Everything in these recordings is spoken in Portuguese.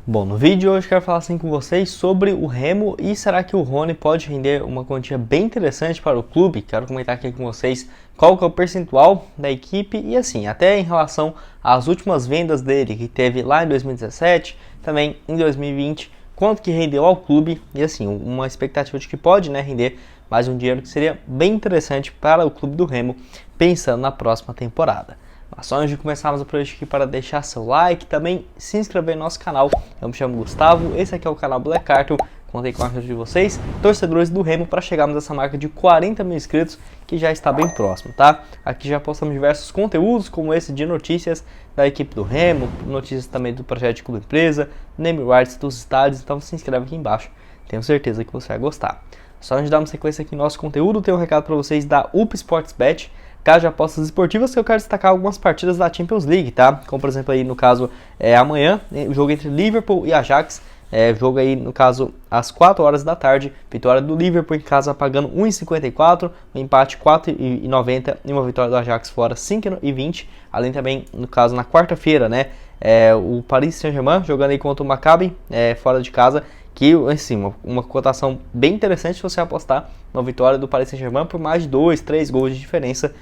Bom, no vídeo de hoje eu quero falar assim com vocês sobre o Remo e será que o Rony pode render uma quantia bem interessante para o clube? Quero comentar aqui com vocês qual que é o percentual da equipe e assim, até em relação às últimas vendas dele que teve lá em 2017, também em 2020, quanto que rendeu ao clube e assim, uma expectativa de que pode render mais um dinheiro que seria bem interessante para o clube do Remo pensando na próxima temporada. Mas só antes de começarmos a projeto aqui para deixar seu like, também se inscrever no nosso canal. Eu me chamo Gustavo, esse aqui é o canal Black Cartel. Contei com a ajuda de vocês, torcedores do Remo, para chegarmos a essa marca de 40 mil inscritos, que já está bem próximo, tá? Aqui já postamos diversos conteúdos, como esse de notícias da equipe do Remo, notícias também do projeto de clube empresa, name rights dos estádios, então se inscreve aqui embaixo, tenho certeza que você vai gostar. Só antes de dar uma sequência aqui no nosso conteúdo, tem um recado para vocês da UP Sportsbet, casa de apostas esportivas, que eu quero destacar algumas partidas da Champions League, tá? Como por exemplo aí no caso amanhã, o jogo entre Liverpool e Ajax, jogo aí no caso às 4 horas da tarde, vitória do Liverpool em casa pagando 1,54, um empate 4,90 e uma vitória do Ajax fora 5,20, além também no caso na quarta-feira, né? O Paris Saint-Germain jogando aí contra o Maccabi fora de casa, que assim, uma cotação bem interessante se você apostar uma vitória do Paris Saint-Germain por mais de 2, 3 gols de diferença,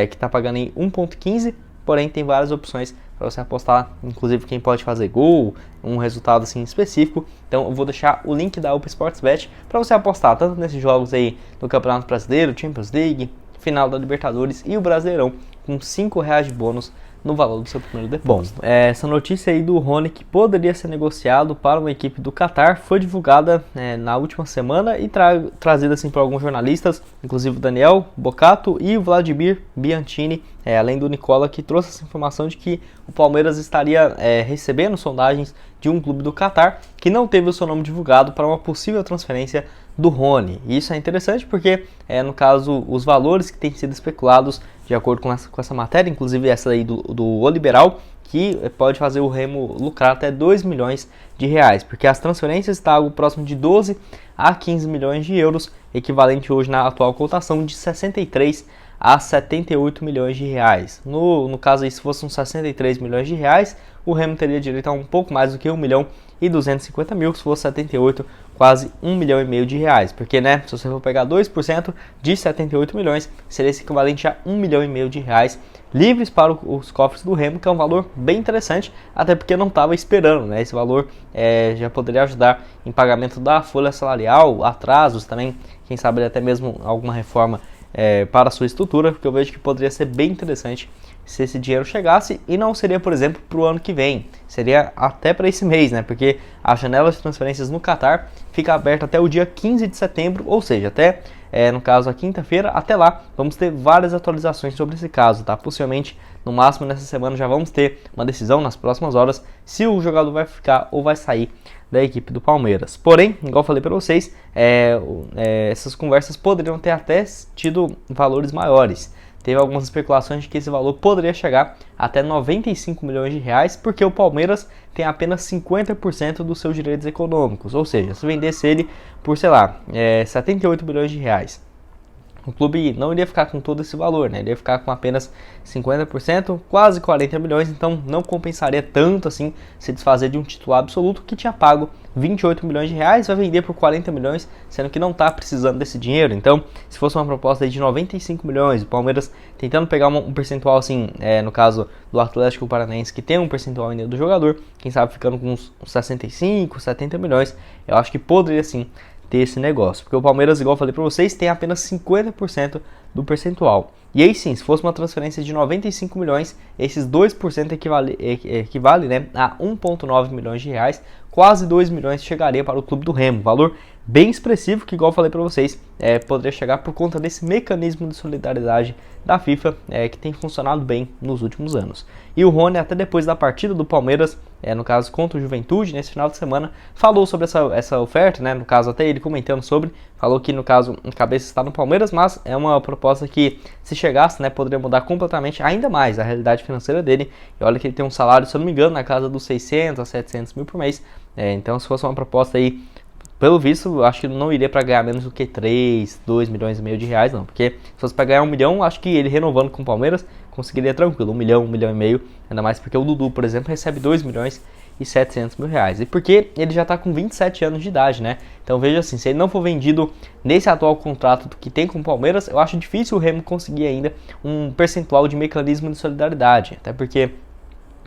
que está pagando em 1,15, porém tem várias opções para você apostar, inclusive quem pode fazer gol, um resultado assim específico. Então eu vou deixar o link da UP Sportsbet para você apostar tanto nesses jogos aí do Campeonato Brasileiro, Champions League, final da Libertadores e o Brasileirão, com R$5 de bônus no valor do seu primeiro depósito. Bom, essa notícia aí do Rony que poderia ser negociado para uma equipe do Qatar foi divulgada na última semana e trazida assim por alguns jornalistas, inclusive o Daniel Bocato e o Vladimir Bianchini, além do Nicola, que trouxe essa informação de que o Palmeiras estaria recebendo sondagens de um clube do Qatar que não teve o seu nome divulgado para uma possível transferência do Rony. E isso é interessante porque, no caso, os valores que têm sido especulados, de acordo com essa matéria, inclusive essa aí do O Liberal, que pode fazer o Remo lucrar até 2 milhões de reais, porque as transferências estão algo próximo de 12 a 15 milhões de euros, equivalente hoje na atual cotação de 63 a 78 milhões de reais. No caso aí, se fossem 63 milhões de reais, o Remo teria direito a um pouco mais do que 1 milhão e 250 mil, se fosse 78, quase 1 milhão e meio de reais, porque se você for pegar 2% de 78 milhões, seria esse equivalente a 1 milhão e meio de reais livres para os cofres do Remo, que é um valor bem interessante, até porque não estava esperando, esse valor já poderia ajudar em pagamento da folha salarial, atrasos também, quem sabe até mesmo alguma reforma para a sua estrutura, porque eu vejo que poderia ser bem interessante se esse dinheiro chegasse, e não seria, por exemplo, para o ano que vem, seria até para esse mês, porque a janela de transferências no Qatar fica aberta até o dia 15 de setembro, ou seja, até, no caso, a quinta-feira. Até lá, vamos ter várias atualizações sobre esse caso, tá? Possivelmente, no máximo nessa semana, já vamos ter uma decisão nas próximas horas, se o jogador vai ficar ou vai sair da equipe do Palmeiras. Porém, igual eu falei para vocês, essas conversas poderiam ter até tido valores maiores. Teve algumas especulações de que esse valor poderia chegar até 95 milhões de reais, porque o Palmeiras tem apenas 50% dos seus direitos econômicos, ou seja, se vendesse ele por, 78 milhões de reais, o clube não iria ficar com todo esse valor, ele ia ficar com apenas 50%, quase 40 milhões, então não compensaria tanto assim se desfazer de um titular absoluto que tinha pago 28 milhões de reais, vai vender por 40 milhões, sendo que não está precisando desse dinheiro. Então, se fosse uma proposta de 95 milhões, o Palmeiras tentando pegar um percentual assim, no caso do Atlético Paranaense, que tem um percentual ainda do jogador, quem sabe ficando com uns 65, 70 milhões, eu acho que poderia sim ter esse negócio, porque o Palmeiras, igual eu falei para vocês, tem apenas 50% do percentual. E aí sim, se fosse uma transferência de 95 milhões, esses 2% equivale a 1,9 milhões de reais, quase 2 milhões chegaria para o clube do Remo, valor bem expressivo que, igual eu falei para vocês, poderia chegar por conta desse mecanismo de solidariedade da FIFA, que tem funcionado bem nos últimos anos. E o Rony, até depois da partida do Palmeiras, no caso contra o Juventude, nesse final de semana, falou sobre essa oferta, no caso até ele comentando sobre, falou que no caso a cabeça está no Palmeiras, mas é uma proposta que, se chegasse, poderia mudar completamente ainda mais a realidade financeira dele. E olha que ele tem um salário, se eu não me engano, na casa dos 600 a 700 mil por mês, então se fosse uma proposta aí, pelo visto, acho que não iria para ganhar menos do que 2 milhões e meio de reais, não. Porque se fosse para ganhar 1 milhão, acho que ele renovando com o Palmeiras conseguiria tranquilo, 1 milhão e meio. Ainda mais porque o Dudu, por exemplo, recebe 2 milhões e 700 mil reais. E porque ele já está com 27 anos de idade, né? Então veja assim, se ele não for vendido nesse atual contrato que tem com o Palmeiras, eu acho difícil o Remo conseguir ainda um percentual de mecanismo de solidariedade, até porque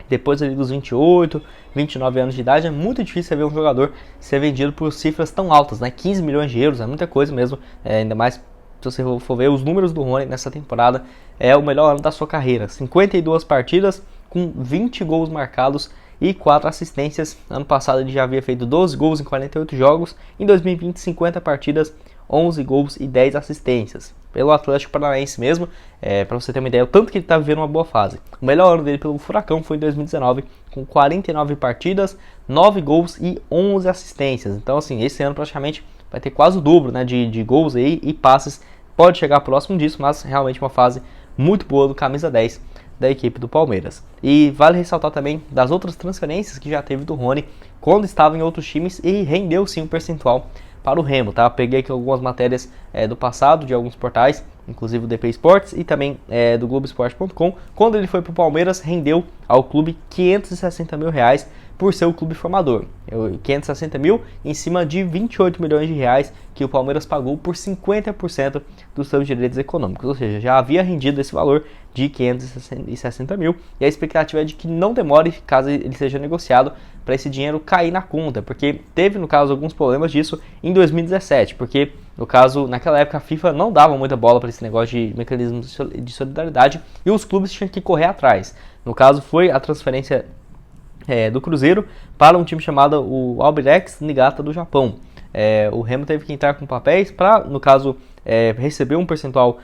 depois ali dos 28, 29 anos de idade, é muito difícil ver um jogador ser vendido por cifras tão altas, né? 15 milhões de euros, é muita coisa mesmo, ainda mais se você for ver os números do Rony nessa temporada, é o melhor ano da sua carreira. 52 partidas com 20 gols marcados e 4 assistências. Ano passado ele já havia feito 12 gols em 48 jogos, em 2020 50 partidas, 11 gols e 10 assistências. Pelo Atlético Paranaense mesmo, para você ter uma ideia, o tanto que ele está vivendo uma boa fase. O melhor ano dele pelo Furacão foi em 2019, com 49 partidas, 9 gols e 11 assistências. Então assim, esse ano praticamente vai ter quase o dobro, né, de gols aí e passes. Pode chegar próximo disso, mas realmente uma fase muito boa do camisa 10 da equipe do Palmeiras. E vale ressaltar também das outras transferências que já teve do Rony quando estava em outros times e rendeu sim um percentual para o Remo, tá? Peguei aqui algumas matérias do passado de alguns portais, inclusive o DP Sports e também do Globoesporte.com. Quando ele foi para o Palmeiras, rendeu ao clube 560 mil reais por ser o clube formador. 560 mil em cima de 28 milhões de reais que o Palmeiras pagou por 50% dos seus direitos econômicos. Ou seja, já havia rendido esse valor de 560 mil e a expectativa é de que não demore, caso ele seja negociado, para esse dinheiro cair na conta, porque teve, no caso, alguns problemas disso em 2017, porque, no caso, naquela época a FIFA não dava muita bola para esse negócio de mecanismo de solidariedade e os clubes tinham que correr atrás. No caso, foi a transferência do Cruzeiro para um time chamado o Albirex Niigata do Japão. O Remo teve que entrar com papéis para, no caso, receber um percentual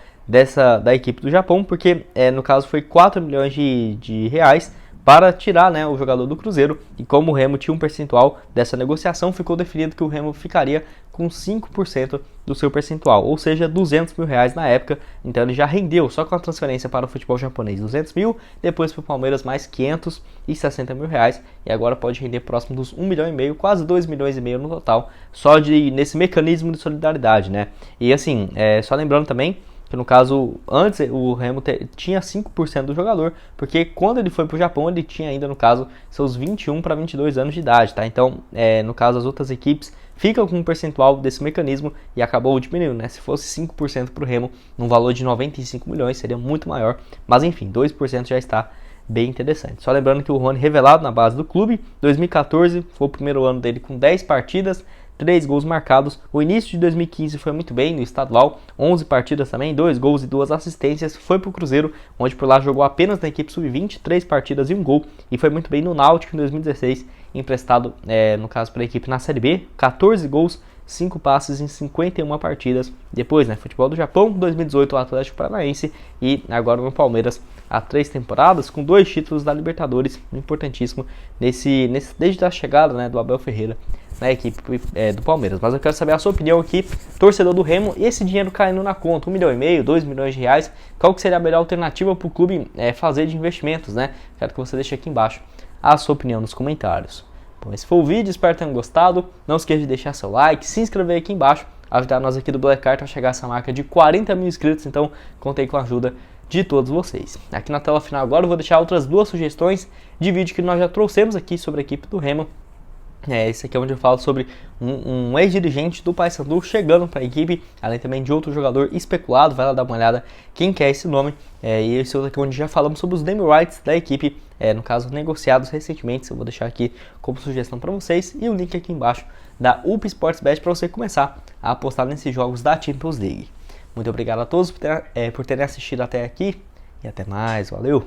da equipe do Japão, porque no caso foi 4 milhões de reais para tirar, né, o jogador do Cruzeiro, e como o Remo tinha um percentual dessa negociação, ficou definido que o Remo ficaria com 5% do seu percentual, ou seja, 200 mil reais na época. Então ele já rendeu, só com a transferência para o futebol japonês, 200 mil, depois para o Palmeiras mais 560 mil reais, e agora pode render próximo dos 1,5 milhão, quase 2,5 milhões no total, só nesse mecanismo de solidariedade, né? E assim, só lembrando também que no caso, antes o Remo tinha 5% do jogador, porque quando ele foi para o Japão, ele tinha ainda, no caso, seus 21 para 22 anos de idade, tá? Então, no caso, as outras equipes ficam com um percentual desse mecanismo e acabou diminuindo, né? Se fosse 5% para o Remo, num valor de 95 milhões, seria muito maior, mas enfim, 2% já está bem interessante. Só lembrando que o Rony, revelado na base do clube, 2014 foi o primeiro ano dele com 10 partidas, 3 gols marcados. O início de 2015 foi muito bem no estadual, 11 partidas também, 2 gols e 2 assistências. Foi para o Cruzeiro, onde por lá jogou apenas na equipe sub-20, 3 partidas e 1 gol. E foi muito bem no Náutico em 2016, emprestado, no caso, para a equipe na Série B, 14 gols, 5 passes em 51 partidas. Depois, futebol do Japão, 2018 o Atlético Paranaense e agora no Palmeiras há 3 temporadas, com 2 títulos da Libertadores, importantíssimo desde a chegada, do Abel Ferreira na equipe do Palmeiras. Mas eu quero saber a sua opinião aqui, torcedor do Remo, e esse dinheiro caindo na conta, 1,5 milhão, 2 milhões de reais, qual que seria a melhor alternativa para o clube fazer de investimentos, né? Quero que você deixe aqui embaixo a sua opinião nos comentários. Bom, esse foi o vídeo, espero que tenham gostado. Não esqueça de deixar seu like, se inscrever aqui embaixo, ajudar nós aqui do Black Card a chegar a essa marca de 40 mil inscritos, então contei com a ajuda de todos vocês. Aqui na tela final agora eu vou deixar outras 2 sugestões de vídeo que nós já trouxemos aqui sobre a equipe do Remo. Esse aqui é onde eu falo sobre um ex-dirigente do Paysandu chegando para a equipe, além também de outro jogador especulado, vai lá dar uma olhada quem que é esse nome. E esse outro aqui onde já falamos sobre os name rights da equipe, no caso negociados recentemente, eu vou deixar aqui como sugestão para vocês, e o link aqui embaixo da UP Sportsbet para você começar a apostar nesses jogos da Champions League. Muito obrigado a todos por terem assistido até aqui, e até mais, valeu!